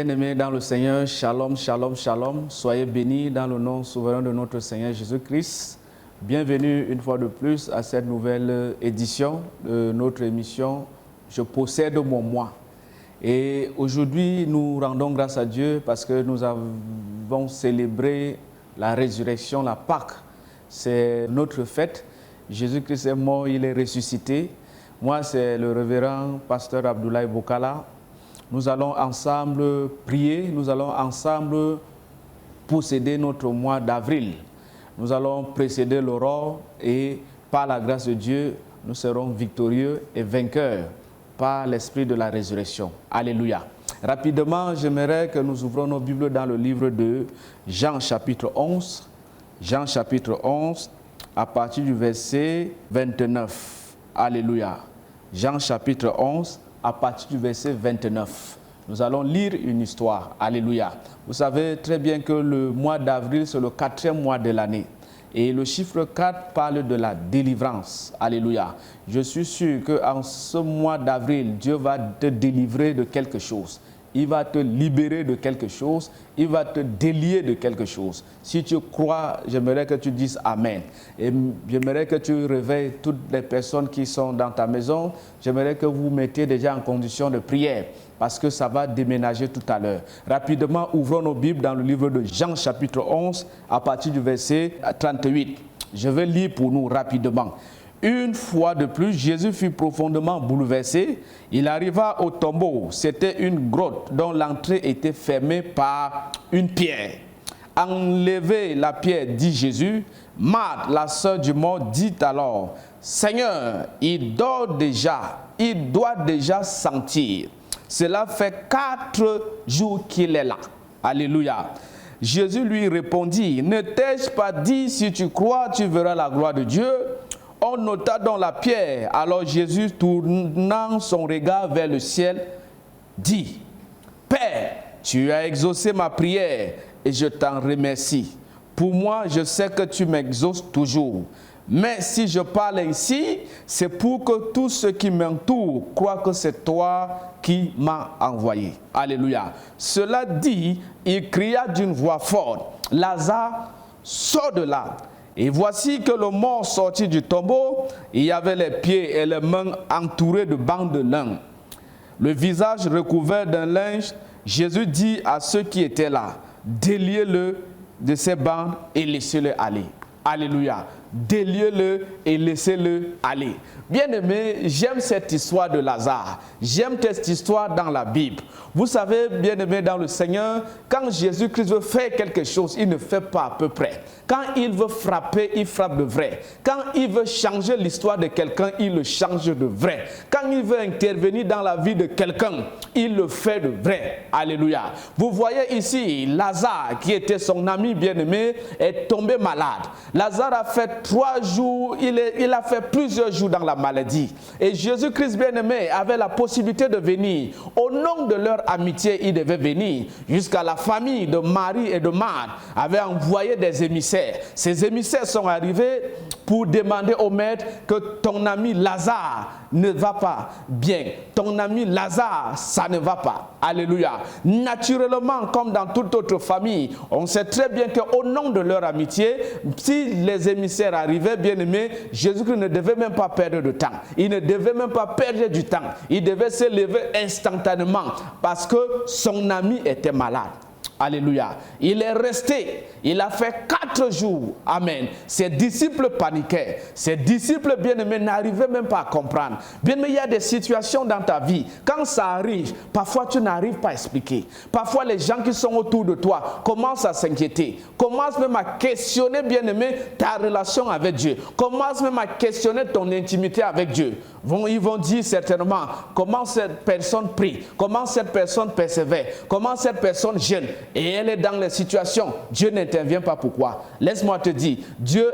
Bien-aimés dans le Seigneur, shalom, shalom, shalom. Soyez bénis dans le nom souverain de notre Seigneur Jésus-Christ. Bienvenue une fois de plus à cette nouvelle édition de notre émission « Je possède mon moi ». Et aujourd'hui, nous rendons grâce à Dieu parce que nous avons célébré la résurrection, la Pâque. C'est notre fête. Jésus-Christ est mort, il est ressuscité. Moi, c'est le révérend pasteur Abdoulaye Bokala. Nous allons ensemble prier, nous allons ensemble posséder notre mois d'avril. Nous allons précéder l'aurore et par la grâce de Dieu, nous serons victorieux et vainqueurs par l'esprit de la résurrection. Alléluia. Rapidement, j'aimerais que nous ouvrons nos Bibles dans le livre de Jean chapitre 11. Jean chapitre 11 à partir du verset 29. Alléluia. Jean chapitre 11 à partir du verset 29. Nous allons lire une histoire. Alléluia. Vous savez très bien que le mois d'avril, c'est le 4e mois de l'année. Et le chiffre 4 parle de la délivrance. Alléluia. Je suis sûr qu'en ce mois d'avril, Dieu va te délivrer de quelque chose. Il va te libérer de quelque chose. Il va te délier de quelque chose. Si tu crois, j'aimerais que tu dises Amen. Et j'aimerais que tu réveilles toutes les personnes qui sont dans ta maison. J'aimerais que vous mettiez déjà en condition de prière parce que ça va déménager tout à l'heure. Rapidement, ouvrons nos Bibles dans le livre de Jean chapitre 11 à partir du verset 38. Je vais lire pour nous rapidement. Une fois de plus, Jésus fut profondément bouleversé. Il arriva au tombeau. C'était une grotte dont l'entrée était fermée par une pierre. Enlevez la pierre, dit Jésus. Marthe, la sœur du mort, dit alors, Seigneur, il dort déjà, il doit déjà sentir. Cela fait 4 jours qu'il est là. Alléluia. Jésus lui répondit, ne t'ai-je pas dit, si tu crois, tu verras la gloire de Dieu. On nota donc la pierre. Alors Jésus, tournant son regard vers le ciel, dit, Père, tu as exaucé ma prière et je t'en remercie. Pour moi, je sais que tu m'exauces toujours. Mais si je parle ainsi, c'est pour que tous ceux qui m'entourent croient que c'est toi qui m'as envoyé. Alléluia. Cela dit, il cria d'une voix forte, Lazare, sors de là. Et voici que le mort sortit du tombeau, il y avait les pieds et les mains entourés de bandes de lin. Le visage recouvert d'un linge, Jésus dit à ceux qui étaient là, déliez-le de ces bandes et laissez-le aller. Alléluia. Déliez-le et laissez-le aller. Bien-aimé, j'aime cette histoire de Lazare. J'aime cette histoire dans la Bible. Vous savez, bien-aimé dans le Seigneur, quand Jésus-Christ veut faire quelque chose, il ne fait pas à peu près. Quand il veut frapper, il frappe de vrai. Quand il veut changer l'histoire de quelqu'un, il le change de vrai. Quand il veut intervenir dans la vie de quelqu'un, il le fait de vrai. Alléluia. Vous voyez ici, Lazare, qui était son ami bien-aimé, est tombé malade. Lazare a fait 3 jours, il a fait plusieurs jours dans la maladie. Et Jésus-Christ bien-aimé avait la possibilité de venir. Au nom de leur amitié, il devait venir. Jusqu'à la famille de Marie et de Marthe avait envoyé des émissaires. Ces émissaires sont arrivés pour demander au maître que ton ami Lazare ne va pas bien. Ton ami Lazare, ça ne va pas. Alléluia. Naturellement, comme dans toute autre famille, on sait très bien qu'au nom de leur amitié, si les émissaires arrivaient, bien-aimés, Jésus-Christ ne devait même pas perdre de temps. Il ne devait même pas perdre du temps. Il devait se lever instantanément parce que son ami était malade. Alléluia. Il est resté. Il a fait 4 jours. Amen. Ses disciples paniquaient. Ses disciples bien-aimés n'arrivaient même pas à comprendre. Bien-aimés, il y a des situations dans ta vie. Quand ça arrive, parfois tu n'arrives pas à expliquer. Parfois les gens qui sont autour de toi commencent à s'inquiéter. Commencent même à questionner, bien-aimé, ta relation avec Dieu. Commencent même à questionner ton intimité avec Dieu. Ils vont dire certainement comment cette personne prie, comment cette personne persévère, comment cette personne gêne. et elle est dans les situations, Dieu n'intervient pas. Pourquoi? Laisse-moi te dire, Dieu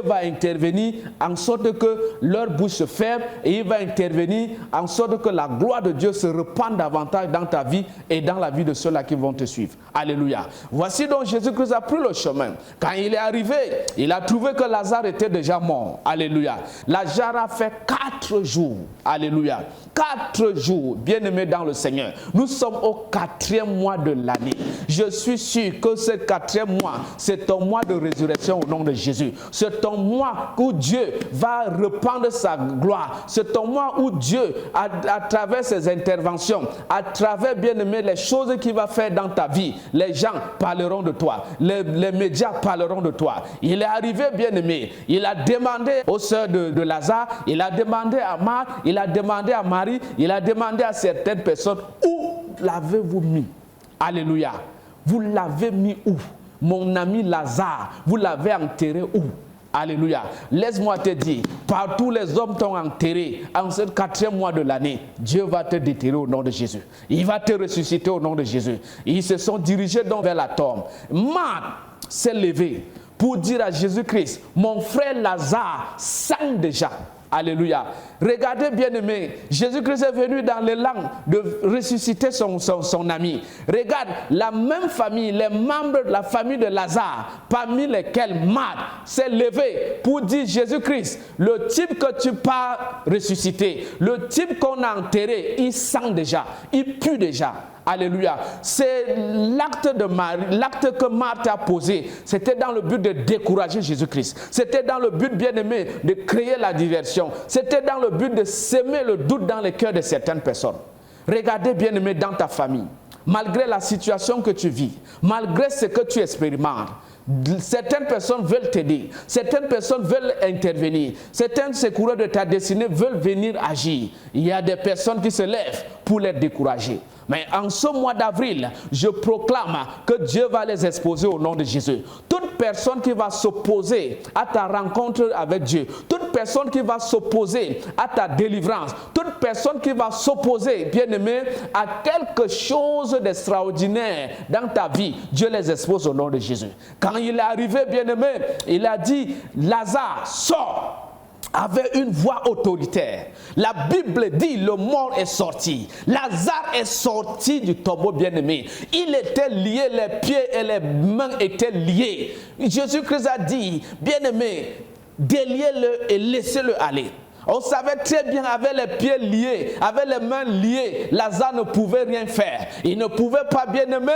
va intervenir en sorte que leur bouche se ferme et il va intervenir en sorte que la gloire de Dieu se répande davantage dans ta vie et dans la vie de ceux-là qui vont te suivre. Alléluia. Voici donc Jésus-Christ a pris le chemin. Quand il est arrivé, il a trouvé que Lazare était déjà mort. Alléluia. Lazare a fait 4 jours. Alléluia. 4 jours, bien-aimés dans le Seigneur. Nous sommes au 4e mois de l'année. Je suis sûr que ce 4e mois, c'est ton mois de résurrection au nom de Jésus. C'est ton mois où Dieu va répandre sa gloire. C'est ton mois où Dieu, à travers ses interventions, à travers, bien-aimés, les choses qu'il va faire dans ta vie, les gens parleront de toi. Les médias parleront de toi. Il est arrivé, bien-aimé. Il a demandé aux sœurs de Lazare, il a demandé à Marthe, il a demandé à Marie, il a demandé à certaines personnes, où l'avez-vous mis? Alléluia. Vous l'avez mis où? Mon ami Lazare, vous l'avez enterré où? Alléluia. Laisse-moi te dire, partout les hommes t'ont enterré en ce 4e mois de l'année, Dieu va te déterrer au nom de Jésus. Il va te ressusciter au nom de Jésus. Ils se sont dirigés donc vers la tombe. Marthe s'est levé pour dire à Jésus-Christ, mon frère Lazare sent déjà. Alléluia. Regardez, bien-aimé, Jésus-Christ est venu dans l'élan de ressusciter son ami. Regarde, la même famille, les membres de la famille de Lazare, parmi lesquels Marthe s'est levé pour dire, Jésus-Christ, le type que tu pars ressusciter, le type qu'on a enterré, il sent déjà, il pue déjà. Alléluia. C'est l'acte de Marie, l'acte que Marthe a posé. C'était dans le but de décourager Jésus-Christ. C'était dans le but, bien-aimé, de créer la diversion. C'était dans le but de s'aimer le doute dans les cœurs de certaines personnes. Regardez, bien-aimé, dans ta famille. Malgré la situation que tu vis, malgré ce que tu expérimentes, certaines personnes veulent t'aider, certaines personnes veulent intervenir, certains secoureurs de ta destinée veulent venir agir. Il y a des personnes qui se lèvent pour les décourager. Mais en ce mois d'avril, je proclame que Dieu va les exposer au nom de Jésus. Toute personne qui va s'opposer à ta rencontre avec Dieu, toute personne qui va s'opposer à ta délivrance, toute personne qui va s'opposer, bien-aimé, à quelque chose d'extraordinaire dans ta vie, Dieu les expose au nom de Jésus. Quand il est arrivé, bien-aimé, il a dit, Lazare, sors, avait une voix autoritaire. La Bible dit, le mort est sorti. Lazare est sorti du tombeau, bien-aimé. Il était lié, les pieds et les mains étaient liés. Jésus-Christ a dit, bien-aimé, déliez-le et laissez-le aller. On savait très bien, avec les pieds liés, avec les mains liées, Lazare ne pouvait rien faire. Il ne pouvait pas, bien-aimé,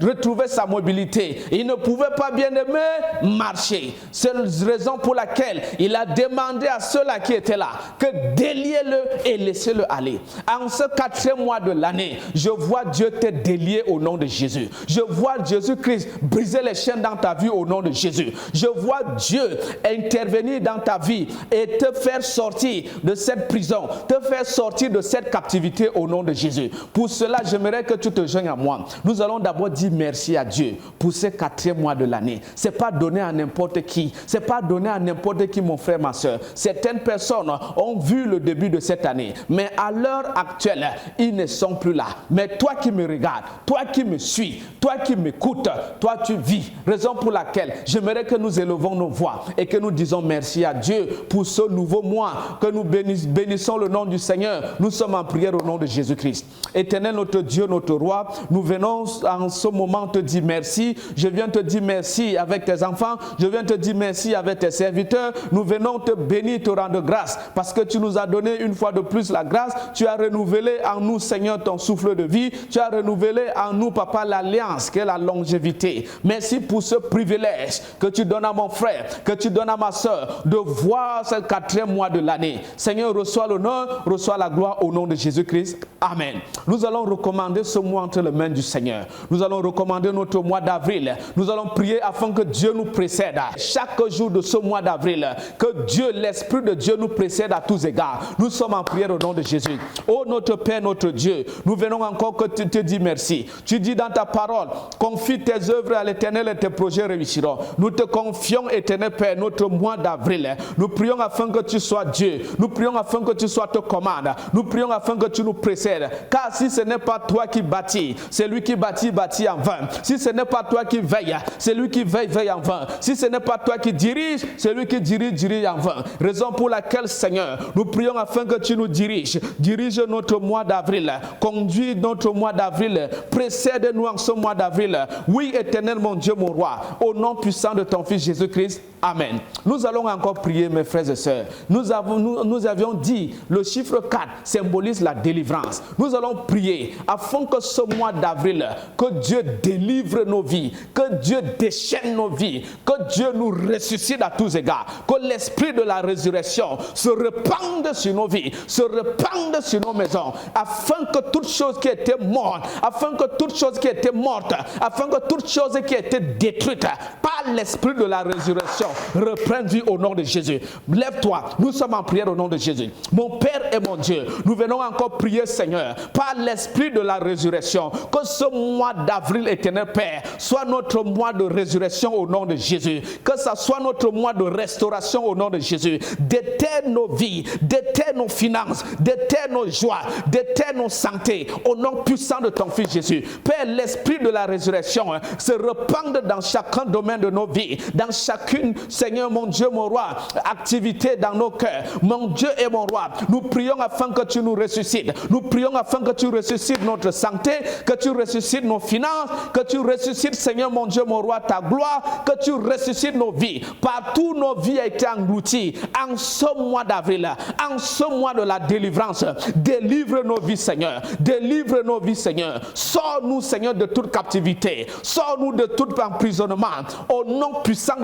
retrouver sa mobilité. Il ne pouvait pas, bien-aimé, marcher. C'est la raison pour laquelle il a demandé à ceux-là qui étaient là que déliez-le et laissez-le aller. En ce 4e mois de l'année, je vois Dieu te délier au nom de Jésus. Je vois Jésus-Christ briser les chaînes dans ta vie au nom de Jésus. Je vois Dieu intervenir dans ta vie et te faire sortir de cette prison, te faire sortir de cette captivité au nom de Jésus. Pour cela, j'aimerais que tu te joignes à moi. Nous allons d'abord dire merci à Dieu pour ce 4e mois de l'année. Ce n'est pas donné à n'importe qui. Ce n'est pas donné à n'importe qui, mon frère, ma soeur. Certaines personnes ont vu le début de cette année, mais à l'heure actuelle, ils ne sont plus là. Mais toi qui me regardes, toi qui me suis, toi qui m'écoutes, toi tu vis. Raison pour laquelle j'aimerais que nous élevons nos voix et que nous disons merci à Dieu pour ce nouveau mois, que nous bénissons le nom du Seigneur. Nous sommes en prière au nom de Jésus-Christ. Éternel notre Dieu, notre roi, nous venons en ce moment te dire merci. Je viens te dire merci avec tes enfants. Je viens te dire merci avec tes serviteurs. Nous venons te bénir, te rendre grâce parce que tu nous as donné une fois de plus la grâce. Tu as renouvelé en nous, Seigneur, ton souffle de vie. Tu as renouvelé en nous, Papa, l'alliance qui est la longévité. Merci pour ce privilège que tu donnes à mon frère, que tu donnes à ma soeur de voir ce 4e mois de l'année. Seigneur, reçois l'honneur, reçois la gloire au nom de Jésus-Christ. Amen. Nous allons recommander ce mois entre les mains du Seigneur. Nous allons recommander notre mois d'avril. Nous allons prier afin que Dieu nous précède. Chaque jour de ce mois d'avril, que Dieu, l'Esprit de Dieu nous précède à tous égards. Nous sommes en prière au nom de Jésus. Ô notre Père, notre Dieu, nous venons encore que tu te dis merci. Tu dis dans ta parole, confie tes œuvres à l'Éternel et tes projets réussiront. Nous te confions, Éternel Père, notre mois d'avril. Nous prions afin que tu sois Dieu. Dieu. Nous prions afin que tu sois te commande. Nous prions afin que tu nous précèdes. Car si ce n'est pas toi qui bâtis, c'est lui qui bâtit en vain. Si ce n'est pas toi qui veille, c'est lui qui veille en vain. Si ce n'est pas toi qui dirige, c'est lui qui dirige en vain. Raison pour laquelle, Seigneur, nous prions afin que tu nous diriges. Dirige notre mois d'avril. Conduis notre mois d'avril. Précède-nous en ce mois d'avril. Oui, éternel mon Dieu, mon roi. Au nom puissant de ton Fils Jésus-Christ. Amen. Nous allons encore prier, mes frères et sœurs. Nous avions dit, le chiffre 4 symbolise la délivrance. Nous allons prier afin que ce mois d'avril, que Dieu délivre nos vies, que Dieu déchaîne nos vies, que Dieu nous ressuscite à tous égards, que l'esprit de la résurrection se répande sur nos vies, se répande sur nos maisons, afin que toute chose qui était morte, afin que toute chose qui était morte, afin que toute chose qui était détruite par l'esprit de la résurrection reprenne vie au nom de Jésus. Lève-toi, nous sommes en prière au nom de Jésus. Mon Père et mon Dieu, nous venons encore prier, Seigneur, par l'esprit de la résurrection, que ce mois d'avril, éternel Père, soit notre mois de résurrection au nom de Jésus, que ça soit notre mois de restauration au nom de Jésus. Déterre nos vies, déterre nos finances, déterre nos joies, déterre nos santé au nom puissant de ton Fils Jésus. Père, l'esprit de la résurrection se répande dans chacun domaine de nos vies, dans chacune, Seigneur mon Dieu, mon roi, activité dans nos cœurs. Mon Dieu et mon roi, nous prions afin que tu nous ressuscites. Nous prions afin que tu ressuscites notre santé, que tu ressuscites nos finances, que tu ressuscites, Seigneur mon Dieu, mon roi, ta gloire, que tu ressuscites nos vies. Partout nos vies ont été englouties en ce mois d'avril, en ce mois de la délivrance. Délivre nos vies, Seigneur. Délivre nos vies, Seigneur. Sors-nous, Seigneur, de toute captivité. Sors-nous de tout emprisonnement. Au nom puissant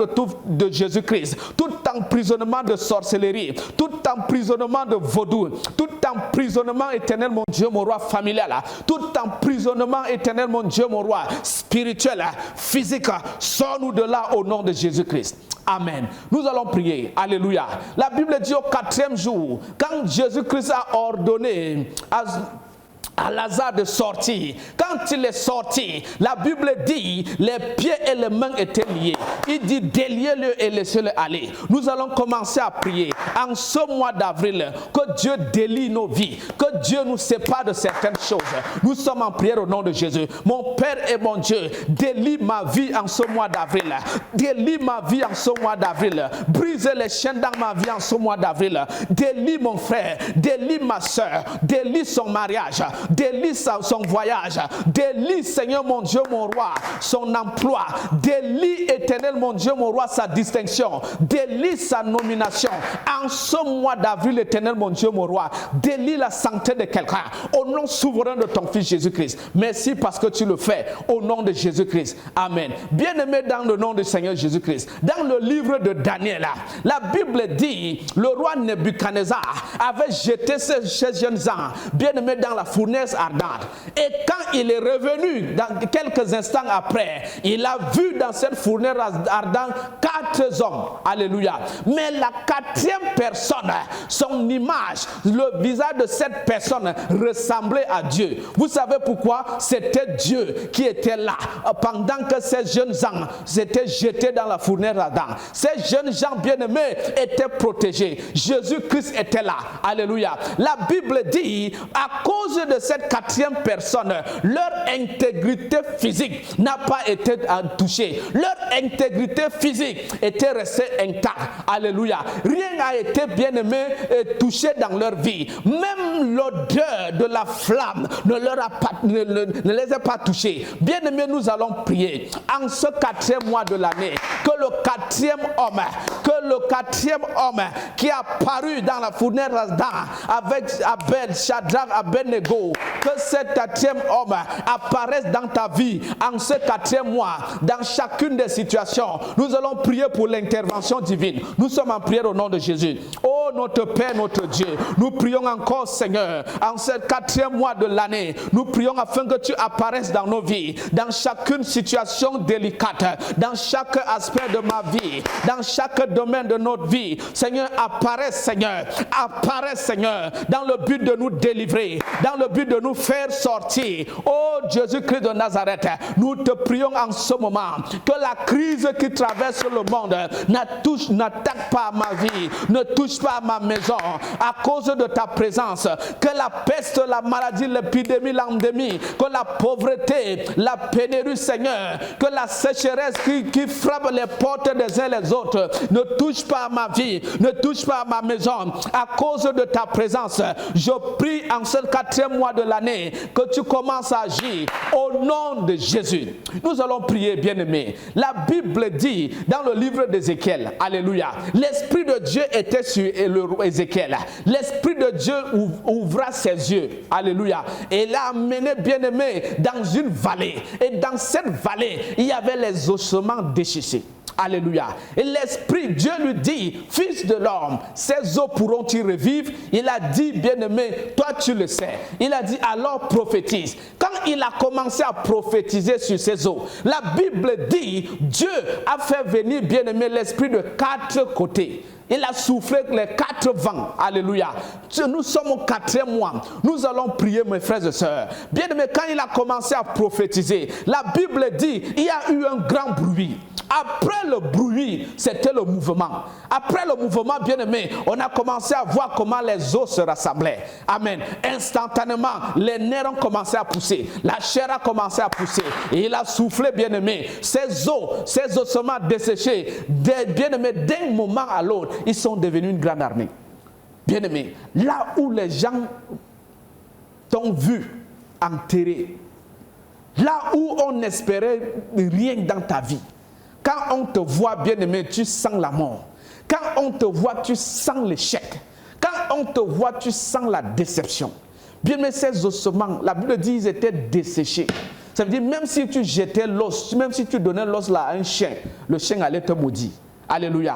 de Jésus-Christ. Tout emprisonnement de sorcellerie, tout emprisonnement de vaudou, tout emprisonnement éternel, mon Dieu, mon roi, familial, tout emprisonnement éternel, mon Dieu, mon roi, spirituel, physique, sors-nous de là au nom de Jésus-Christ. Amen. Nous allons prier. Alléluia. La Bible dit au 4e jour, quand Jésus-Christ a ordonné à Lazare de sortir. Quand il est sorti, la Bible dit, les pieds et les mains étaient liés. Il dit, déliez-le et laissez-le aller. Nous allons commencer à prier en ce mois d'avril, que Dieu délie nos vies, que Dieu nous sépare de certaines choses. Nous sommes en prière au nom de Jésus. Mon Père et mon Dieu, délie ma vie en ce mois d'avril. Délie ma vie en ce mois d'avril. Brise les chaînes dans ma vie en ce mois d'avril. Délie mon frère, délie ma soeur, délie son mariage, délie son voyage, délie, Seigneur mon Dieu, mon roi, son emploi, délie, éternel mon Dieu, mon roi, sa distinction, délie sa nomination. En ce mois d'avril, éternel mon Dieu, mon roi, délie la santé de quelqu'un, au nom souverain de ton Fils Jésus-Christ. Merci parce que tu le fais, au nom de Jésus-Christ. Amen. Bien-aimé dans le nom du Seigneur Jésus-Christ, dans le livre de Daniel, la Bible dit, le roi Nebuchadnezzar avait jeté ces jeunes gens, bien-aimés, dans la fournaise ardente. Et quand il est revenu, dans quelques instants après, il a vu dans cette fournaise ardente 4 hommes. Alléluia. Mais la 4e personne, son image, le visage de cette personne ressemblait à Dieu. Vous savez pourquoi? C'était Dieu qui était là pendant que ces jeunes gens s'étaient jetés dans la fournaise ardente. Ces jeunes gens bien-aimés étaient protégés. Jésus-Christ était là. Alléluia. La Bible dit, à cause de cette 4e personne, leur intégrité physique n'a pas été touchée. Leur intégrité physique était restée intacte. Alléluia. Rien n'a été, bien-aimé, touché dans leur vie. Même l'odeur de la flamme ne les a pas touchés. Bien-aimé, nous allons prier en ce 4e mois de l'année que le 4e homme qui a apparu dans la fournaise avec Shadrach, Abednego, que cet 4e homme apparaisse dans ta vie en ce 4e mois, dans chacune des situations. Nous allons prier pour l'intervention divine. Nous sommes en prière au nom de Jésus. Oh notre Père, notre Dieu, nous prions encore, Seigneur, en ce 4e mois de l'année, nous prions afin que tu apparaisses dans nos vies, dans chacune situation délicate, dans chaque aspect de ma vie, dans chaque domaine de notre vie. Seigneur, apparaît, Seigneur, dans le but de nous délivrer, dans le but de nous faire sortir. Oh Jésus-Christ de Nazareth, nous te prions en ce moment que la crise qui traverse le monde n'attaque pas ma vie, ne touche pas pas à ma maison à cause de ta présence. Que la peste, la maladie, l'épidémie, l'endémie, que la pauvreté, la pénurie, Seigneur, que la sécheresse qui frappe les portes des uns les autres ne touche pas à ma vie, ne touche pas à ma maison à cause de ta présence. Je prie en ce 4e mois de l'année que tu commences à agir au nom de Jésus. Nous allons prier, bien-aimés. La Bible dit dans le livre d'Ézéchiel, alléluia, l'Esprit de Dieu était sur Ézéchiel. L'Esprit de Dieu ouvra ses yeux, alléluia, et l'a amené, bien-aimé, dans une vallée. Et dans cette vallée, il y avait les ossements déchissés. Alléluia. Et l'Esprit, Dieu lui dit, fils de l'homme, ces eaux pourront-ils revivre? Il a dit, bien-aimé, toi tu le sais. Il a dit, alors prophétise. Quand il a commencé à prophétiser sur ces eaux, la Bible dit, Dieu a fait venir, bien-aimé, l'Esprit de 4 côtés. Il a soufflé les 4 vents. Alléluia. Nous sommes au 4e mois. Nous allons prier, mes frères et sœurs. Bien aimé, quand il a commencé à prophétiser, la Bible dit, il y a eu un grand bruit. Après le bruit, c'était le mouvement. Après le mouvement, bien aimé, on a commencé à voir comment les os se rassemblaient. Amen. Instantanément, les nerfs ont commencé à pousser. La chair a commencé à pousser. Et il a soufflé, bien aimé. Ces os, ces ossements desséchés, bien aimé, d'un moment à l'autre, ils sont devenus une grande armée. Bien aimé, là où les gens t'ont vu enterré, là où on n'espérait rien dans ta vie, quand on te voit, bien aimé, tu sens la mort. Quand on te voit, tu sens l'échec. Quand on te voit, tu sens la déception. Bien aimé, ces ossements, la Bible dit qu'ils étaient desséchés. Ça veut dire, même si tu jetais l'os, même si tu donnais l'os là à un chien, le chien allait te maudire. Alléluia.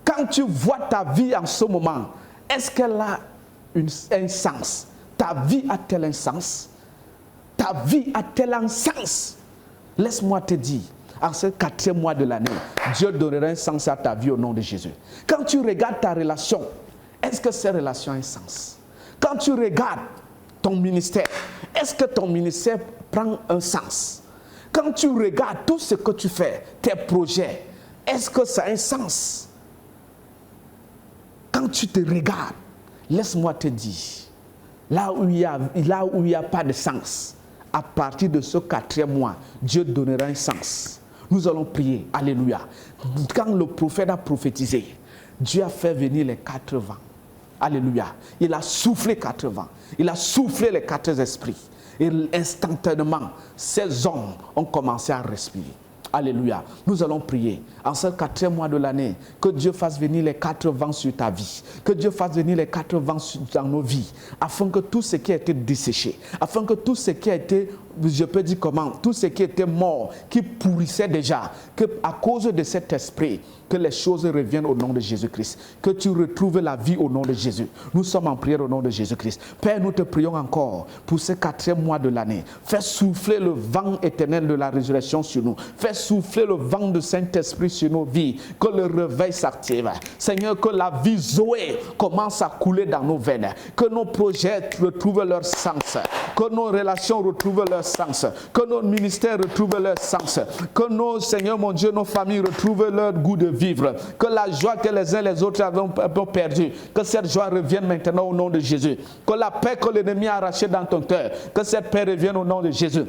Quand tu vois ta vie en ce moment, est-ce qu'elle a un sens? Ta vie a-t-elle un sens? Ta vie a-t-elle un sens? Laisse-moi te dire, en ce 4e mois de l'année, Dieu donnera un sens à ta vie au nom de Jésus. Quand tu regardes ta relation, est-ce que cette relation a un sens? Quand tu regardes ton ministère, est-ce que ton ministère prend un sens? Quand tu regardes tout ce que tu fais, tes projets, est-ce que ça a un sens? Quand tu te regardes, laisse-moi te dire, là où il n'y a pas de sens, à partir de ce 4e mois, Dieu donnera un sens. Nous allons prier, alléluia. Quand le prophète a prophétisé, Dieu a fait venir les 4 vents. Alléluia. Il a soufflé 4 vents. Il a soufflé les 4 esprits. Et instantanément, ces hommes ont commencé à respirer. Alléluia. Nous allons prier en ce 4e mois de l'année que Dieu fasse venir les 4 vents sur ta vie. Que Dieu fasse venir les 4 vents dans nos vies. Afin que tout ce qui a été desséché, afin que tout ce qui a été, je peux dire comment, tout ce qui était mort, qui pourrissait déjà, que à cause de cet esprit, que les choses reviennent au nom de Jésus-Christ. Que tu retrouves la vie au nom de Jésus. Nous sommes en prière au nom de Jésus-Christ. Père, nous te prions encore pour ce 4e mois de l'année. Fais souffler le vent éternel de la résurrection sur nous. Fais souffler le vent de Saint-Esprit sur nos vies. Que le réveil s'active. Seigneur, que la vie Zoé commence à couler dans nos veines. Que nos projets retrouvent leur sens. Que nos relations retrouvent leur sens. Que nos ministères retrouvent leur sens. Que nos, Seigneur mon Dieu, nos familles retrouvent leur goût de vivre. Que la joie que les uns les autres avaient perdue, que cette joie revienne maintenant au nom de Jésus. Que la paix que l'ennemi a arrachée dans ton cœur, que cette paix revienne au nom de Jésus.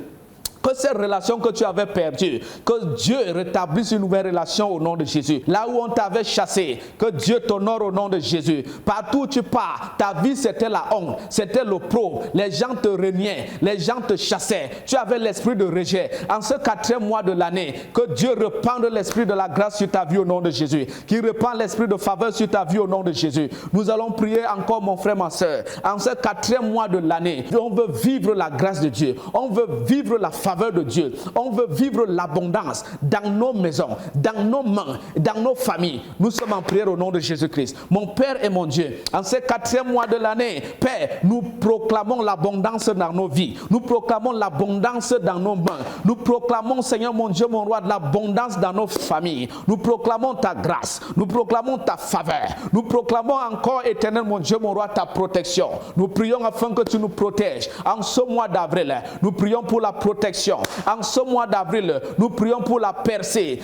Que cette relation que tu avais perdue, que Dieu rétablisse une nouvelle relation au nom de Jésus. Là où on t'avait chassé, que Dieu t'honore au nom de Jésus. Partout où tu pars, ta vie c'était la honte, c'était l'opprobre. Les gens te reniaient, les gens te chassaient. Tu avais l'esprit de rejet. En ce 4e mois de l'année, que Dieu repende l'esprit de la grâce sur ta vie au nom de Jésus. Qu'il repende l'esprit de faveur sur ta vie au nom de Jésus. Nous allons prier encore, mon frère, ma soeur. En ce 4e mois de l'année, on veut vivre la grâce de Dieu. On veut vivre la faveur de Dieu. On veut vivre l'abondance dans nos maisons, dans nos mains, dans nos familles. Nous sommes en prière au nom de Jésus-Christ. Mon Père et mon Dieu, en ce 4e mois de l'année, Père, nous proclamons l'abondance dans nos vies. Nous proclamons l'abondance dans nos mains. Nous proclamons, Seigneur mon Dieu, mon roi, de l'abondance dans nos familles. Nous proclamons ta grâce. Nous proclamons ta faveur. Nous proclamons encore, éternel mon Dieu, mon roi, ta protection. Nous prions afin que tu nous protèges. En ce mois d'avril, nous prions pour la protection distinction. En ce mois d'avril, nous prions pour la percée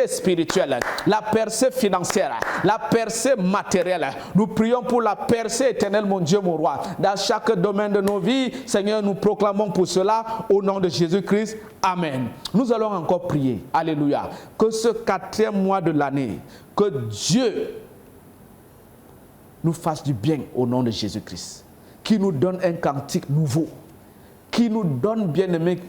spirituelle, la percée financière, la percée matérielle. Nous prions pour la percée éternelle, mon Dieu, mon roi. Dans chaque domaine de nos vies, Seigneur, nous proclamons pour cela au nom de Jésus-Christ. Amen. Nous allons encore prier. Alléluia. Que ce 4e mois de l'année, que Dieu nous fasse du bien au nom de Jésus-Christ. Qui nous donne un cantique nouveau. Qui nous donne, bien-aimé,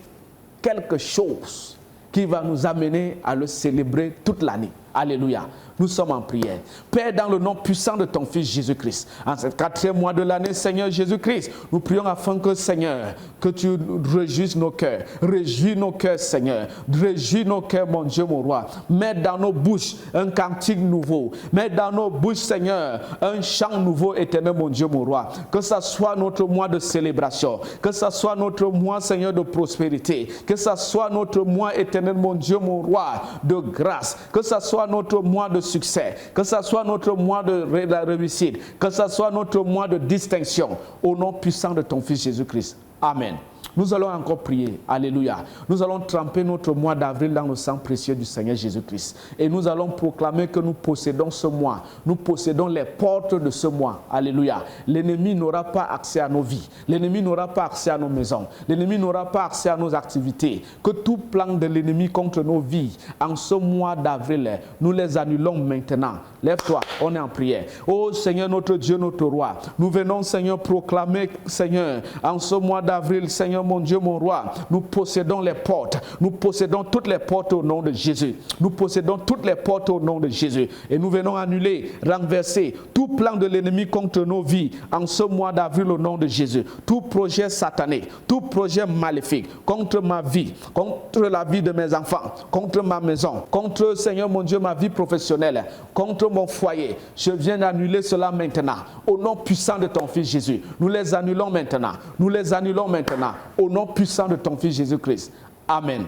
quelque chose qui va nous amener à le célébrer toute l'année. Alléluia. Nous sommes en prière. Père, dans le nom puissant de ton Fils Jésus-Christ, en ce 4e mois de l'année, Seigneur Jésus-Christ, nous prions afin que, Seigneur, que tu réjouisses nos cœurs. Réjouis nos cœurs, Seigneur. Réjouis nos cœurs, mon Dieu, mon roi. Mets dans nos bouches un cantique nouveau. Mets dans nos bouches, Seigneur, un chant nouveau, éternel, mon Dieu, mon roi. Que ça soit notre mois de célébration. Que ça soit notre mois, Seigneur, de prospérité. Que ça soit notre mois, éternel, mon Dieu, mon roi, de grâce. Que ça soit notre mois de succès, que ce soit notre mois de réussite, que ce soit notre mois de distinction, au nom puissant de ton Fils Jésus-Christ. Amen. Nous allons encore prier. Alléluia. Nous allons tremper notre mois d'avril dans le sang précieux du Seigneur Jésus-Christ. Et nous allons proclamer que nous possédons ce mois. Nous possédons les portes de ce mois. Alléluia. L'ennemi n'aura pas accès à nos vies. L'ennemi n'aura pas accès à nos maisons. L'ennemi n'aura pas accès à nos activités. Que tout plan de l'ennemi contre nos vies, en ce mois d'avril, nous les annulons maintenant. Lève-toi, on est en prière. Oh Seigneur, notre Dieu, notre roi. Nous venons, Seigneur, proclamer, Seigneur, en ce mois d'avril, Seigneur, mon Dieu, mon roi, nous possédons les portes. Nous possédons toutes les portes au nom de Jésus. Nous possédons toutes les portes au nom de Jésus. Et nous venons annuler, renverser tout plan de l'ennemi contre nos vies en ce mois d'avril au nom de Jésus. Tout projet satanique, tout projet maléfique contre ma vie, contre la vie de mes enfants, contre ma maison, contre, Seigneur, mon Dieu, ma vie professionnelle, contre mon foyer. Je viens d'annuler cela maintenant. Au nom puissant de ton Fils Jésus. Nous les annulons maintenant. Nous les annulons maintenant. Au nom puissant de ton Fils Jésus-Christ. Amen.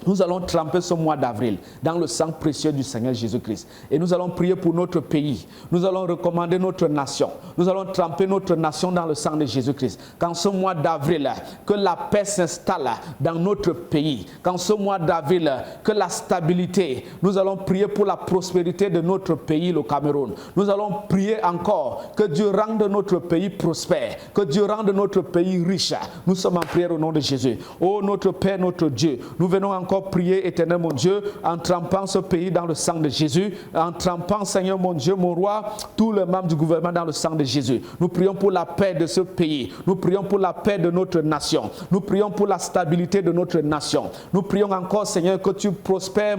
Nous allons tremper ce mois d'avril dans le sang précieux du Seigneur Jésus-Christ. Et nous allons prier pour notre pays. Nous allons recommander notre nation. Nous allons tremper notre nation dans le sang de Jésus-Christ. Qu'en ce mois d'avril, que la paix s'installe dans notre pays. Qu'en ce mois d'avril, que la stabilité. Nous allons prier pour la prospérité de notre pays, le Cameroun. Nous allons prier encore que Dieu rende notre pays prospère. Que Dieu rende notre pays riche. Nous sommes en prière au nom de Jésus. Oh notre Père, notre Dieu, nous venons encore prier, éternel mon Dieu, en trempant ce pays dans le sang de Jésus, en trempant, Seigneur mon Dieu, mon roi, tous les membres du gouvernement dans le sang de Jésus. Nous prions pour la paix de ce pays. Nous prions pour la paix de notre nation. Nous prions pour la stabilité de notre nation. Nous prions encore, Seigneur, que tu prospères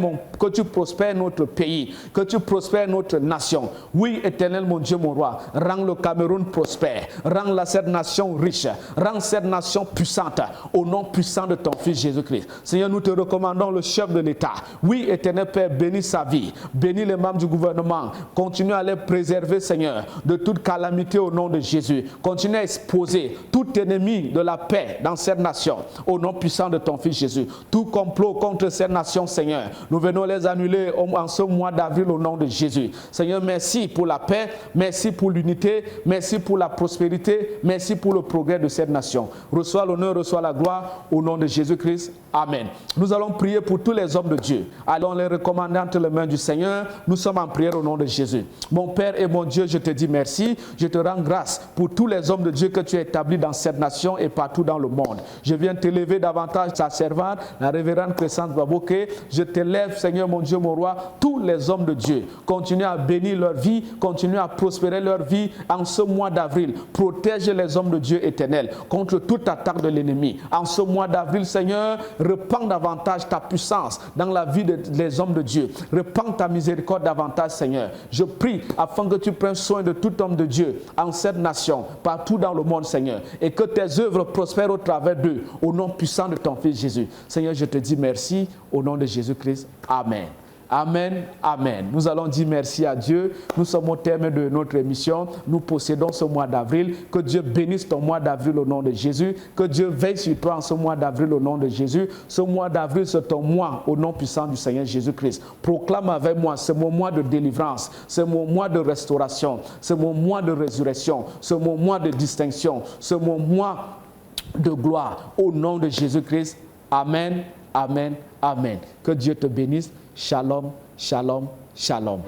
notre pays, que tu prospères notre nation. Oui, éternel mon Dieu, mon roi, rends le Cameroun prospère, rends cette nation riche, rends cette nation puissante, au nom puissant de ton Fils Jésus-Christ. Seigneur, nous te recommandons le chef de l'État. Oui, éternel Père, bénis sa vie, bénis les membres du gouvernement. Continue à les préserver, Seigneur, de toute calamité au nom de Jésus. Continue à exposer tout ennemi de la paix dans cette nation, au nom puissant de ton Fils Jésus. Tout complot contre cette nation, Seigneur, nous venons les annuler en ce mois d'avril au nom de Jésus. Seigneur, merci pour la paix, merci pour l'unité, merci pour la prospérité, merci pour le progrès de cette nation. Reçois l'honneur, reçois la gloire au nom de Jésus-Christ. Amen. Nous allons prier pour tous les hommes de Dieu. Allons les recommander entre les mains du Seigneur. Nous sommes en prière au nom de Jésus. Mon Père et mon Dieu, je te dis merci. Je te rends grâce pour tous les hommes de Dieu que tu as établis dans cette nation et partout dans le monde. Je viens t'élever davantage ta servante, la révérende Crescence Baboke. Je t'élève, Seigneur mon Dieu, mon roi, tous les hommes de Dieu. Continue à bénir leur vie, continue à prospérer leur vie en ce mois d'avril. Protège les hommes de Dieu éternels contre toute attaque de l'ennemi. En ce mois d'avril, Seigneur, repends davantage ta puissance dans la vie des hommes de Dieu. Répands ta miséricorde davantage, Seigneur. Je prie afin que tu prennes soin de tout homme de Dieu en cette nation, partout dans le monde, Seigneur, et que tes œuvres prospèrent au travers d'eux, au nom puissant de ton Fils Jésus. Seigneur, je te dis merci au nom de Jésus-Christ. Amen. Amen, amen. Nous allons dire merci à Dieu. Nous sommes au terme de notre émission. Nous possédons ce mois d'avril. Que Dieu bénisse ton mois d'avril au nom de Jésus. Que Dieu veille sur toi en ce mois d'avril au nom de Jésus. Ce mois d'avril, c'est ton mois au nom puissant du Seigneur Jésus-Christ. Proclame avec moi, c'est mon mois de délivrance. C'est mon mois de restauration. C'est mon mois de résurrection. C'est mon mois de distinction. C'est mon mois de gloire au nom de Jésus-Christ. Amen, amen, amen. Que Dieu te bénisse. Shalom, shalom, shalom.